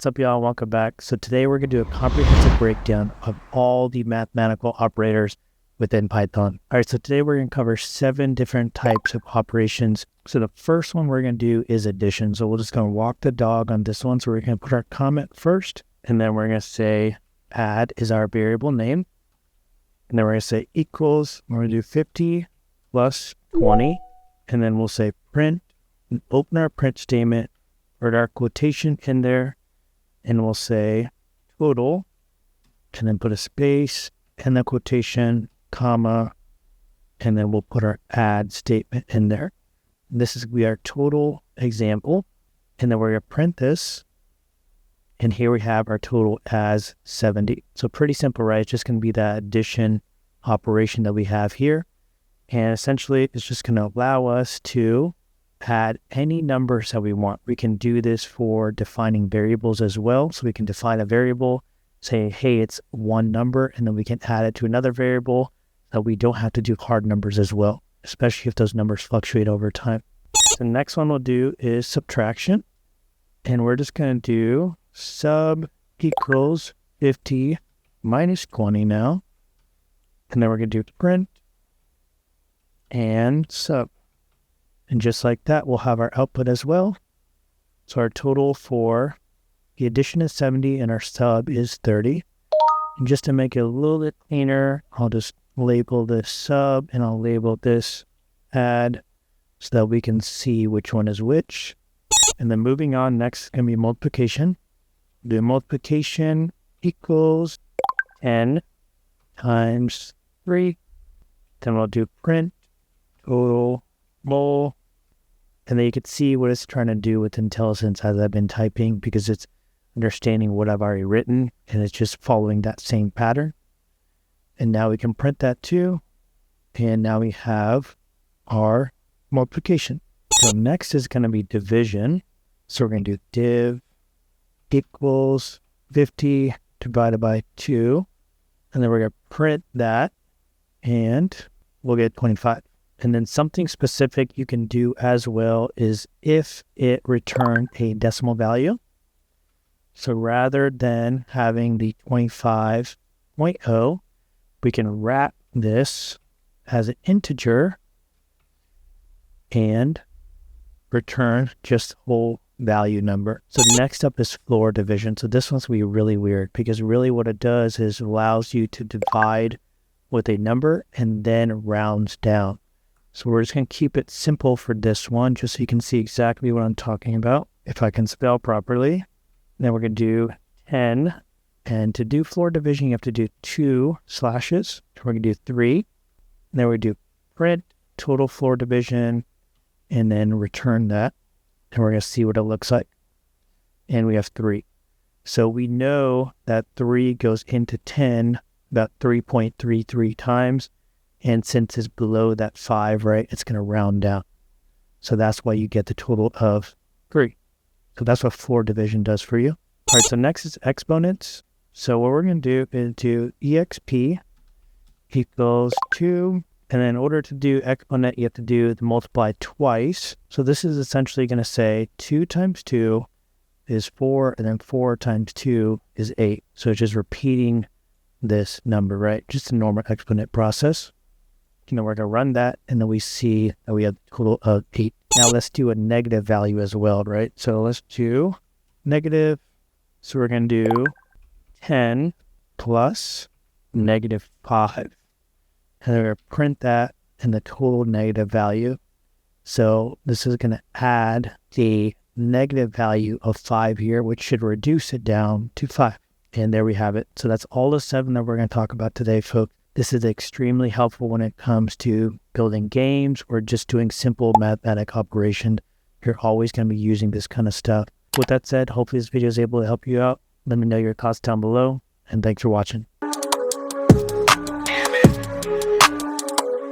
What's up, y'all? Welcome back. So today we're going to do a comprehensive breakdown of all the mathematical operators within Python. All right, so today we're going to cover 7 different types of operations. So the first one we're going to do is addition. So we're just going to walk the dog on this one. So we're going to put our comment first, and then we're going to say add is our variable name. And then we're going to say equals, we're going to do 50 plus 20. And then we'll say print, and open our print statement, put our quotation in there, and we'll say total, and then put a space and the quotation, comma, and then we'll put our add statement in there. This is our total example, and then we're going to print this, and here we have our total as 70. So pretty simple, right? It's just going to be that addition operation that we have here, and essentially it's just going to allow us to add any numbers that we want. We can do this for defining variables as well. So we can define a variable, say, hey, it's one number, and then we can add it to another variable so we don't have to do hard numbers as well, especially if those numbers fluctuate over time. The next one we'll do is subtraction. And we're just going to do sub equals 50 minus 20 now. And then we're going to do print and sub. And just like that, we'll have our output as well. So our total for the addition is 70 and our sub is 30. And just to make it a little bit cleaner, I'll just label this sub and I'll label this add so that we can see which one is which. And then moving on, next is going to be multiplication. The multiplication equals 10 times 3. Then we'll do print total mul. And then you can see what it's trying to do with IntelliSense as I've been typing, because it's understanding what I've already written and it's just following that same pattern. And now we can print that too. And now we have our multiplication. So next is going to be division. So we're going to do div equals 50 divided by 2. And then we're going to print that and we'll get 25. And then something specific you can do as well is if it returned a decimal value. So rather than having the 25.0, we can wrap this as an integer and return just whole value number. So next up is floor division. So this one's going to be really weird, because really what it does is allows you to divide with a number and then rounds down. So we're just going to keep it simple for this one, just so you can see exactly what I'm talking about. If I can spell properly, then we're going to do 10. And to do floor division, you have to do 2 slashes. We're going to do 3. And then we do print total floor division and then return that. And we're going to see what it looks like. And we have 3. So we know that 3 goes into 10 about 3.33 times. And since it's below that 5, right, it's going to round down. So that's why you get the total of 3. So that's what floor division does for you. All right, so next is exponents. So what we're going to do is do exp equals 2. And then in order to do exponent, you have to do the multiply twice. So this is essentially going to say 2 times 2 is 4, and then 4 times 2 is 8. So it's just repeating this number, right? Just a normal exponent process. And then we're going to run that, and then we see that we have a total of 8. Now let's do a negative value as well, right? So let's do negative. So we're going to do 10 plus negative 5. And then we're going to print that and the total negative value. So this is going to add the negative value of 5 here, which should reduce it down to 5. And there we have it. So that's all the 7 that we're going to talk about today, folks. This is extremely helpful when it comes to building games or just doing simple mathematical operations. You're always going to be using this kind of stuff. With that said, hopefully this video is able to help you out. Let me know your thoughts down below, and thanks for watching.